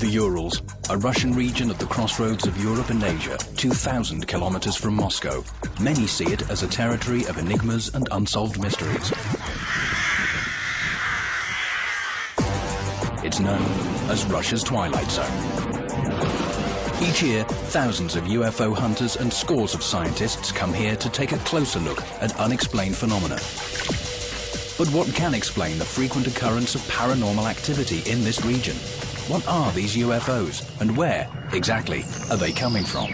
The Urals, a Russian region at the crossroads of Europe and Asia, 2,000 kilometers from Moscow. Many see it as a territory of enigmas and unsolved mysteries. It's known as Russia's Twilight Zone. Each year, thousands of UFO hunters and scores of scientists come here to take a closer look at unexplained phenomena. But what can explain the frequent occurrence of paranormal activity in this region? What are these UFOs, and where, exactly, are they coming from?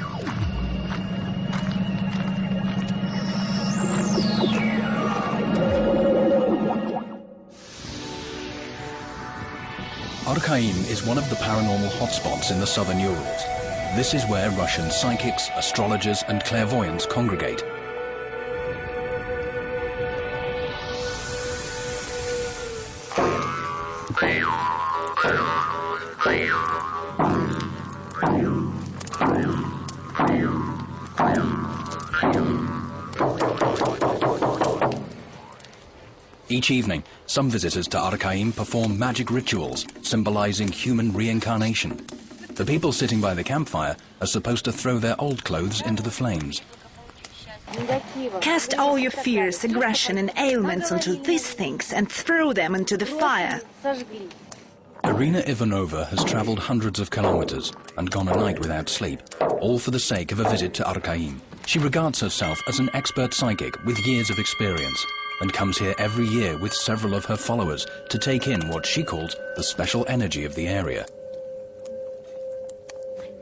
Arkaím is one of the paranormal hotspots in the southern Urals. This is where Russian psychics, astrologers, and clairvoyants congregate. Each evening, some visitors to Arkaím perform magic rituals symbolizing human reincarnation. The people sitting by the campfire are supposed to throw their old clothes into the flames. Cast all your fears, aggression and ailments onto these things and throw them into the fire. Irina Ivanova has traveled hundreds of kilometers and gone a night without sleep, all for the sake of a visit to Arkaím. She regards herself as an expert psychic with years of experience and comes here every year with several of her followers to take in what she calls the special energy of the area.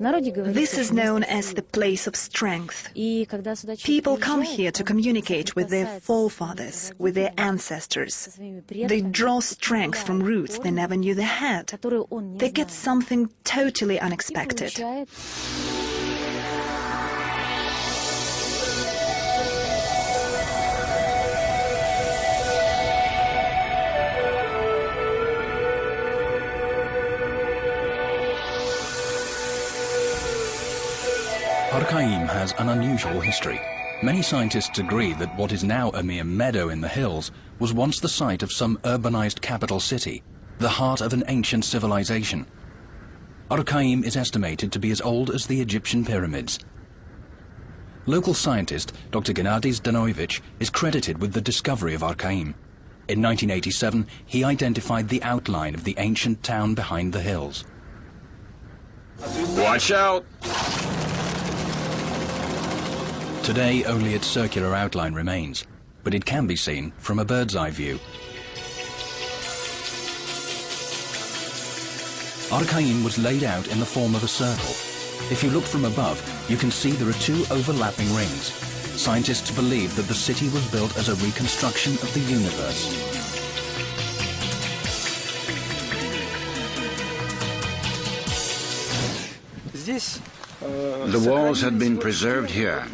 This is known as the place of strength. People come here to communicate with their forefathers, with their ancestors. They draw strength from roots they never knew they had. They get something totally unexpected. Arkaím has an unusual history. Many scientists agree that what is now a mere meadow in the hills was once the site of some urbanized capital city, the heart of an ancient civilization. Arkaím is estimated to be as old as the Egyptian pyramids. Local scientist Dr. Gennady Zdanoevich is credited with the discovery of Arkaím. In 1987, he identified the outline of the ancient town behind the hills. Watch out! Today, only its circular outline remains, but it can be seen from a bird's-eye view. Arkaím was laid out in the form of a circle. If you look from above, you can see there are two overlapping rings. Scientists believe that the city was built as a reconstruction of the universe. The walls had been preserved here,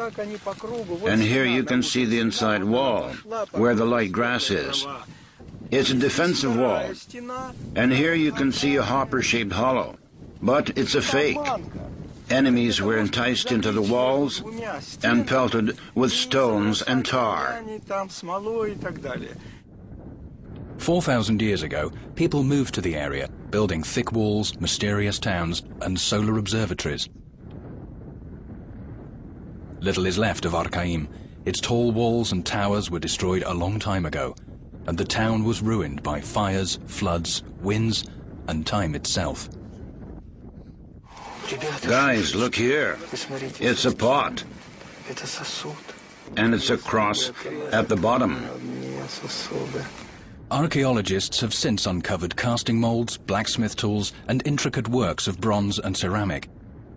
and here you can see the inside wall, where the light grass is. It's a defensive wall, and here you can see a hopper-shaped hollow, but it's a fake. Enemies were enticed into the walls and pelted with stones and tar. 4,000 years ago, people moved to the area, building thick walls, mysterious towns, and solar observatories. Little is left of Arkaím. Its tall walls and towers were destroyed a long time ago, and the town was ruined by fires, floods, winds, and time itself. Guys, look here. It's a pot. And it's a cross at the bottom. Archaeologists have since uncovered casting molds, blacksmith tools, and intricate works of bronze and ceramic.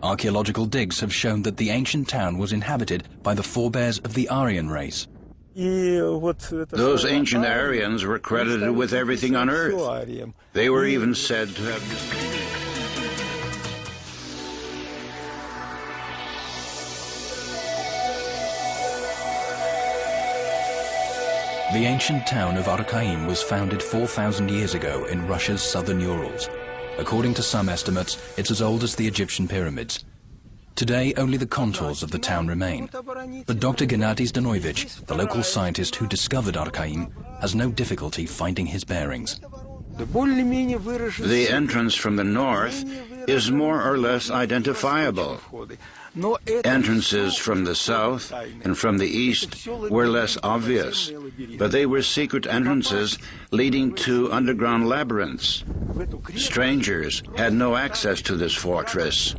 Archaeological digs have shown that the ancient town was inhabited by the forebears of the Aryan race. Those ancient Aryans were credited with everything on Earth. They were even said to have... The ancient town of Arkaím was founded 4,000 years ago in Russia's southern Urals. According to some estimates, it's as old as the Egyptian pyramids. Today, only the contours of the town remain. But Dr. Gennady Zdanoevich, the local scientist who discovered Arkaím, has no difficulty finding his bearings. The entrance from the north is more or less identifiable. Entrances from the south and from the east were less obvious, but they were secret entrances leading to underground labyrinths. Strangers had no access to this fortress.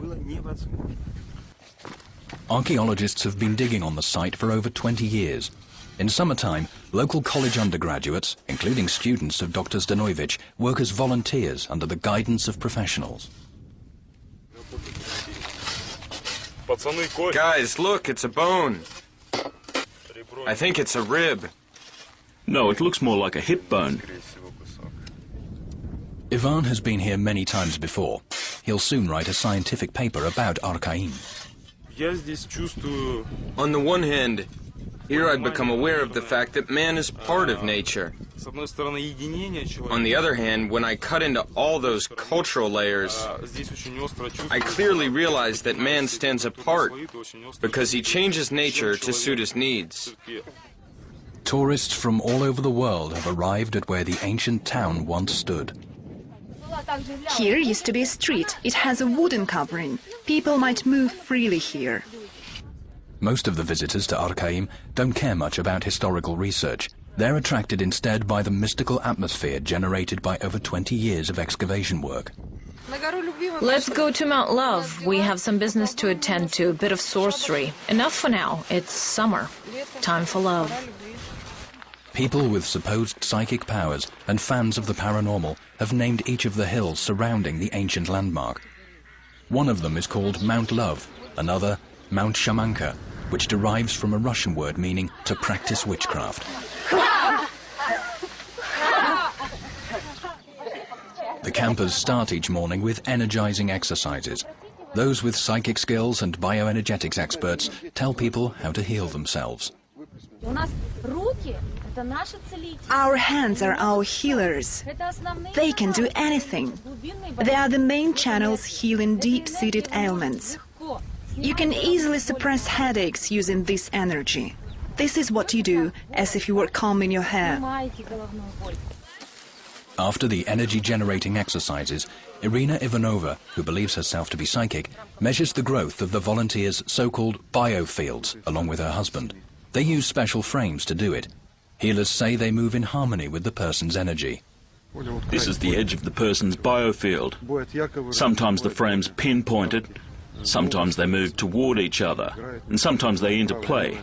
Archaeologists have been digging on the site for over 20 years. In summertime, local college undergraduates, including students of Dr. Zdanojevic, work as volunteers under the guidance of professionals. Guys, look, it's a bone. I think it's a rib. No, it looks more like a hip bone. Ivan has been here many times before. He'll soon write a scientific paper about Arkaím. On the one hand, here I become aware of the fact that man is part of nature. On the other hand, when I cut into all those cultural layers, I clearly realize that man stands apart because he changes nature to suit his needs. Tourists from all over the world have arrived at where the ancient town once stood. Here used to be a street. It has a wooden covering. People might move freely here. Most of the visitors to Arkaím don't care much about historical research. They're attracted instead by the mystical atmosphere generated by over 20 years of excavation work. Let's go to Mount Love. We have some business to attend to, a bit of sorcery. Enough for now. It's summer. Time for love. People with supposed psychic powers and fans of the paranormal have named each of the hills surrounding the ancient landmark. One of them is called Mount Love, another Mount Shamanka, which derives from a Russian word meaning to practice witchcraft. The campers start each morning with energizing exercises. Those with psychic skills and bioenergetics experts tell people how to heal themselves. Our hands are our healers. They can do anything. They are the main channels healing deep-seated ailments. You can easily suppress headaches using this energy. This is what you do, as if you were combing your hair. After the energy-generating exercises, Irina Ivanova, who believes herself to be psychic, measures the growth of the volunteers' so-called biofields, along with her husband. They use special frames to do it. Healers say they move in harmony with the person's energy. This is the edge of the person's biofield. Sometimes the frame's pinpointed, sometimes they move toward each other, and sometimes they interplay.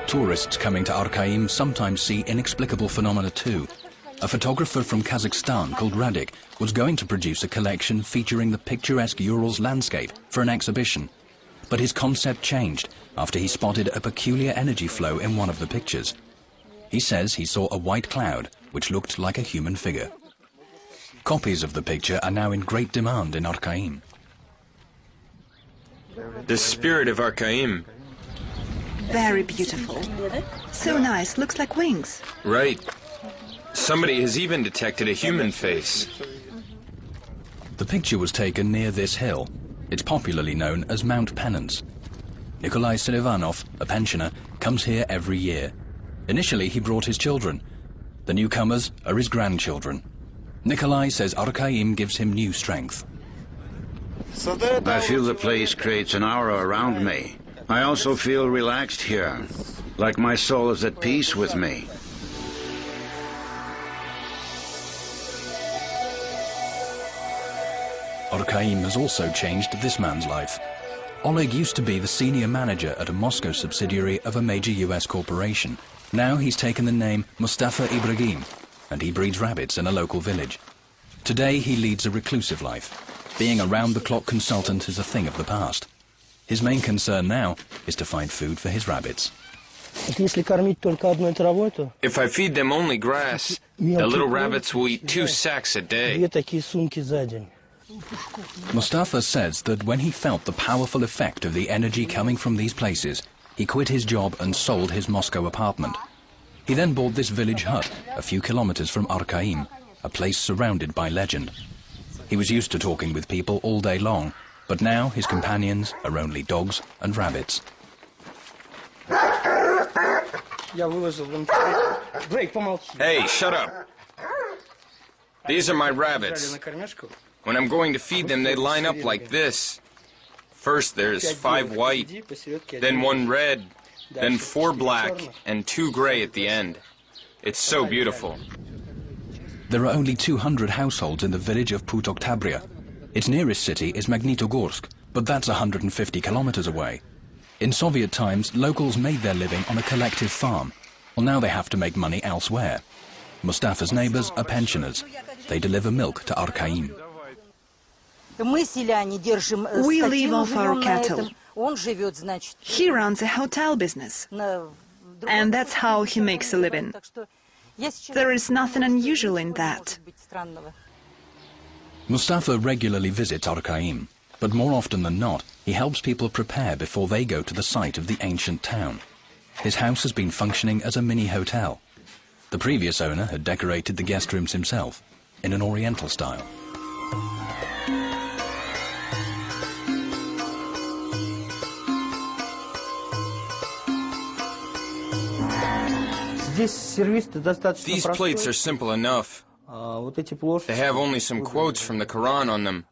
Tourists coming to Arkaím sometimes see inexplicable phenomena too. A photographer from Kazakhstan called Radik was going to produce a collection featuring the picturesque Urals landscape for an exhibition. But his concept changed after he spotted a peculiar energy flow in one of the pictures. He says he saw a white cloud which looked like a human figure. Copies of the picture are now in great demand in Arkaím. The spirit of Arkaím. Very beautiful. So nice, looks like wings. Right. Somebody has even detected a human face. The picture was taken near this hill. It's popularly known as Mount Penance. Nikolai Selivanov, a pensioner, comes here every year. Initially, he brought his children. The newcomers are his grandchildren. Nikolai says Arkaím gives him new strength. I feel the place creates an aura around me. I also feel relaxed here, like my soul is at peace with me. Arkaím has also changed this man's life. Oleg used to be the senior manager at a Moscow subsidiary of a major US corporation. Now he's taken the name Mustafa Ibrahim, and he breeds rabbits in a local village. Today he leads a reclusive life. Being a round-the-clock consultant is a thing of the past. His main concern now is to find food for his rabbits. If I feed them only grass, the little rabbits will eat 2 sacks a day. Mustafa says that when he felt the powerful effect of the energy coming from these places, he quit his job and sold his Moscow apartment. He then bought this village hut a few kilometers from Arkaím, a place surrounded by legend. He was used to talking with people all day long, but now his companions are only dogs and rabbits. Hey, shut up. These are my rabbits. When I'm going to feed them, they line up like this. First there's 5 white, then 1 red, then 4 black, and 2 gray at the end. It's so beautiful. There are only 200 households in the village of Put-Oktabria. Its nearest city is Magnitogorsk, but that's 150 kilometers away. In Soviet times, locals made their living on a collective farm. Well, now they have to make money elsewhere. Mustafa's neighbors are pensioners. They deliver milk to Arkaím. We live off our cattle. He runs a hotel business, and that's how he makes a living. There is nothing unusual in that. Mustafa regularly visits Arkaím, but more often than not, he helps people prepare before they go to the site of the ancient town. His house has been functioning as a mini hotel. The previous owner had decorated the guest rooms himself, in an Oriental style. These plates are simple enough. They have only some quotes from the Quran on them.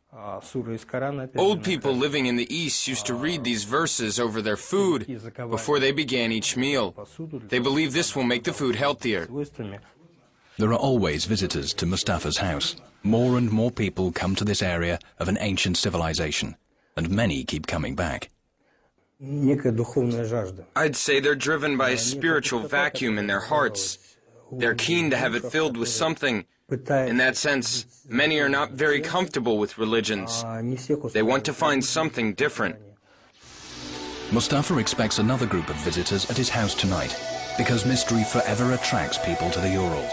Old people living in the East used to read these verses over their food before they began each meal. They believe this will make the food healthier. There are always visitors to Mustafa's house. More and more people come to this area of an ancient civilization, and many keep coming back. I'd say they're driven by a spiritual vacuum in their hearts. They're keen to have it filled with something. In that sense, many are not very comfortable with religions. They want to find something different. Mustafa expects another group of visitors at his house tonight, because mystery forever attracts people to the Urals.